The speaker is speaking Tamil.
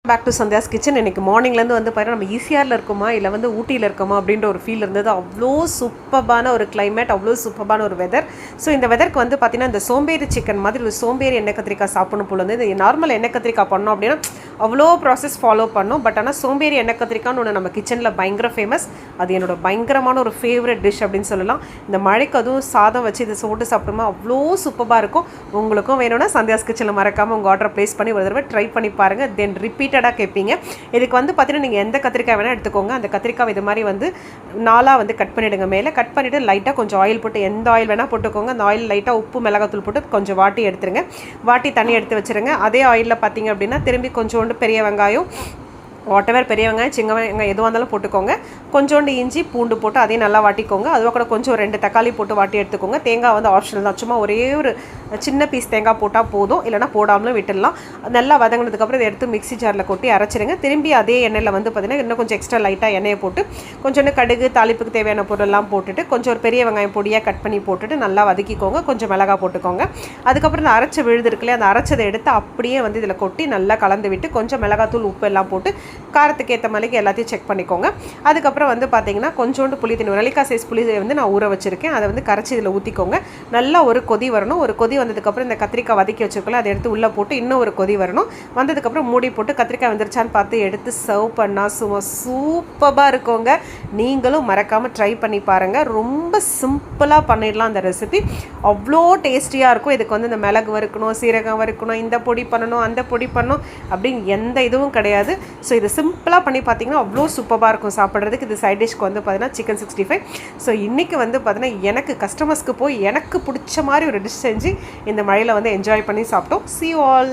Back to Sandhya's kitchen. இன்றைக்கி மார்னிங்லேருந்து வந்து பார்த்தீங்கன்னா நம்ம ஈசிஆரில் இருக்கோமா இல்லை வந்து ஊட்டியில் இருக்கோமா அப்படின்ற ஒரு ஃபீல் இருந்தது. அவ்வளோ சூப்பர்பான ஒரு கிளைமேட், அவ்வளோ சூப்பர்பான ஒரு வெதர். ஸோ இந்த வெதருக்கு வந்து பார்த்திங்கன்னா இந்த சோம்பேறி சிக்கன் மாதிரி ஒரு சோம்பேறி எண்ணெய் கத்திரிக்காய் சாப்பிடணும் போல வந்து. இந்த நார்மல் எண்ணெய் கத்திரிக்காய் பண்ணோம் அப்படின்னா அவ்வளோ ப்ராசஸ் ஃபாலோ பண்ணோம். பட் ஆனால் சோம்பேறி எண்ணெய் கத்திரிக்காய்னு ஒன்று நம்ம கிச்சனில் பயங்கர ஃபேமஸ். அது என்னோட பயங்கரமான ஒரு ஃபேவரட் டிஷ் அப்படின்னு சொல்லலாம். இந்த மழைக்கு அதுவும் சாதம் வச்சு இதை சோட்டு சாப்பிட்டோமா அவ்வளோ சூப்பராக இருக்கும். உங்களுக்கும் வேணும்னா சந்தியாஸ் கிச்சனில் மறக்காமல் உங்கள் ஆர்டர் ப்ளேஸ் பண்ணி ஒரு தடவை ட்ரை பண்ணி பாருங்கள். தென் ரிப்பீட்டடாக கேட்பீங்க. இதுக்கு வந்து பார்த்தீங்கன்னா நீங்கள் எந்த கத்திரிக்காய் வேணால் எடுத்துக்கோங்க. அந்த கத்திரிக்காய் இது மாதிரி வந்து நாளாக வந்து கட் பண்ணிவிடுங்க. மேலே கட் பண்ணிவிட்டு லைட்டாக கொஞ்சம் ஆயில் போட்டு, எந்த ஆயில் வேணால் போட்டுக்கோங்க. அந்த ஆயில் லைட்டாக உப்பு மிளகாத்தூள் போட்டு கொஞ்சம் வாட்டி எடுத்துருங்க. வாட்டி தண்ணி எடுத்து வச்சுருங்க. அதே ஆயிலில் பார்த்தீங்க அப்படின்னா திரும்பி கொஞ்சோண்டு பெரிய வெங்காயம், வாட்டவர் பெரிய வெங்காயம் சின்ன வெங்காயம் எதுவாக இருந்தாலும் போட்டுக்கோங்க. கொஞ்சோண்டு இஞ்சி பூண்டு போட்டு அதையும் நல்லா வாட்டிக்கோங்க. அதுவும் கூட கொஞ்சம் 2 தக்காளி போட்டு வாட்டி எடுத்துக்கோங்க. தேங்காய் வந்து ஆப்ஷனல் தான், சும்மா ஒரே ஒரு சின்ன பீஸ் தேங்காய் போட்டால் போதும், இல்லைனா போடாமலும் விட்டுடலாம். நல்லா வதங்கினதுக்கப்புறம் இதை எடுத்து மிக்ஸி ஜாரில் கொட்டி அரைச்சிடுங்க. திரும்பி அதே எண்ணெயில் வந்து பார்த்திங்கன்னா இன்னும் கொஞ்சம் எக்ஸ்ட்ரா லைட்டாக எண்ணெயை போட்டு கொஞ்சோண்டு கடுகு தாளிப்புக்கு தேவையான பொருளெல்லாம் போட்டுட்டு கொஞ்சம் ஒரு பெரிய வெங்காயம் பொடியாக கட் பண்ணி போட்டுட்டு நல்லா வதக்கிக்கோங்க. கொஞ்சம் மிளகாய் போட்டுக்கோங்க. அதுக்கப்புறம் இந்த அரைச்ச விழுது இருக்குல்லையே, அந்த அரைச்சதை எடுத்து அப்படியே வந்து இதில் கொட்டி நல்லா கலந்து விட்டு கொஞ்சம் மிளகாத்தூள் உப்பு எல்லாம் போட்டு காரத்துக்கு ஏற்ற மாதிரி எல்லாத்தையும் செக் பண்ணிக்கோங்க. அதுக்கப்புறம் வந்து பார்த்தீங்கன்னா கொஞ்சோண்டு புளி தண்ணி, ஒரு நெல்லிக்காய் சைஸ் புளி வந்து நான் ஊற வச்சுருக்கேன். அதை வந்து கரைச்சி இதில் ஊற்றிக்கோங்க. நல்லா ஒரு கொதி வரணும். ஒரு கொதி வந்ததுக்கப்புறம் இந்த கத்திரிக்காய் வதக்கி வச்சுருக்கோம், அதை எடுத்து உள்ளே போட்டு இன்னும் ஒரு கொதி வரணும். வந்ததுக்கப்புறம் மூடி போட்டு கத்திரிக்காய் வந்துருச்சான்னு பார்த்து எடுத்து சர்வ் பண்ணால் சும்மா சூப்பராக இருக்குங்க. நீங்களும் மறக்காமல் ட்ரை பண்ணி பாருங்கள். ரொம்ப சிம்பிளாக பண்ணிடலாம் அந்த ரெசிபி. அவ்வளோ டேஸ்டியாக இருக்கும். இதுக்கு வந்து இந்த மிளகு வறுக்கணும், சீரகம் வறுக்கணும், இந்த பொடி பண்ணணும், அந்த பொடி பண்ணணும் அப்படின்னு எந்த இதுவும் கிடையாது. ஸோ இது சிம்பிளாக பண்ணி பார்த்தீங்கன்னா அவ்வளோ சூப்பராக இருக்கும் சாப்பிட்றதுக்கு. இது சைட் டிஷ்க்கு வந்து பார்த்தீங்கன்னா சிக்கன் 65. ஸோ இன்றைக்கி வந்து பார்த்தீங்கன்னா எனக்கு கஸ்டமர்ஸ்க்கு போய் எனக்கு பிடிச்ச மாதிரி ஒரு டிஷ் செஞ்சு இந்த மழையில் வந்து என்ஜாய் பண்ணி சாப்பிட்டோம். See you all.